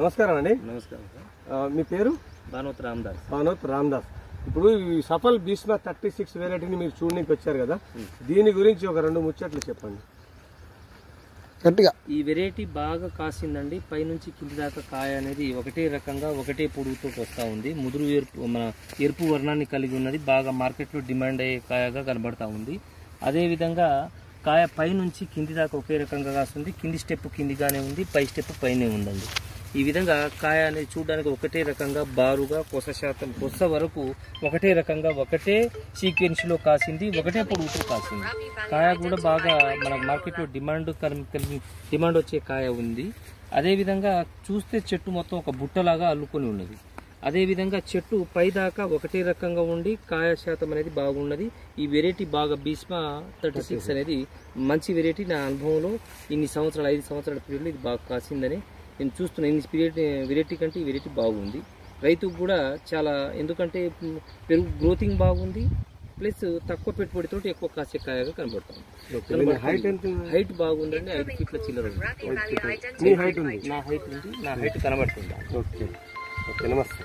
నమస్కారం అండి. నమస్కారం. మీ పేరు? భానోత్ రామదాస్. భానోత్ రామదాస్. ఇప్పుడు ఈ సఫల్ భీష్మ 36 వెరైటీని మీరు చూడడానికి వచ్చారు కదా, దీని గురించి ఒక 2 ముచ్చట్లు చెప్పండి గట్టిగా. ఈ వెరైటీ బాగా కాసిందండి. పైనుంచి కింది దాకా కాయ అనేది ఒకటే రకంగా ఒకటే పొడుగుతో వస్తూ ఉంది. ముదురు ఎరుపు వర్ణాన్ని కలిగి ఉన్నది. బాగా మార్కెట్లో డిమాండ్ అయ్యే కాయగా కనబడతా ఉంది. అదేవిధంగా కాయ పైనుంచి కింది దాకా ఒకే రకంగా కాస్తుంది. కింది స్టెప్ కిందిగానే ఉంది, పై స్టెప్ పైనే ఉందండి. ఈ విధంగా కాయ అనేది చూడడానికి ఒకటే రకంగా బారుగా కొస వరకు ఒకటే రకంగా ఒకటే సీక్వెన్స్లో కాసింది, ఒకటే పొడుగుతో కాసింది. కాయ కూడా బాగా మన మార్కెట్లో డిమాండ్ వచ్చే కాయ ఉంది. అదేవిధంగా చూస్తే చెట్టు మొత్తం ఒక బుట్టలాగా అల్లుకొని ఉన్నది. అదేవిధంగా చెట్టు పైదాకా ఒకటే రకంగా ఉండి కాయ శాతం అనేది బాగున్నది. ఈ వెరైటీ బాగా భీష్మ 36 అనేది మంచి వెరైటీ. నా అనుభవంలో ఇన్ని సంవత్సరాలు 5 సంవత్సరాల పీరియడ్లో ఇది బాగా కాసిందని నేను చూస్తున్నాను. ఇన్ని వెరైటీ కంటే ఈ వెరైటీ బాగుంది. రైతుకు కూడా చాలా, ఎందుకంటే గ్రోతింగ్ బాగుంది, ప్లస్ తక్కువ పెట్టుబడితో ఎక్కువ కాసే కాయగా కనబడుతుంది. హైట్ బాగుందండి. 5 ఫీట్ల చిల్లర ఉంది. నా హైట్ ఉంది. నా హైట్ కనబడుతుంది. ఓకే, నమస్తే.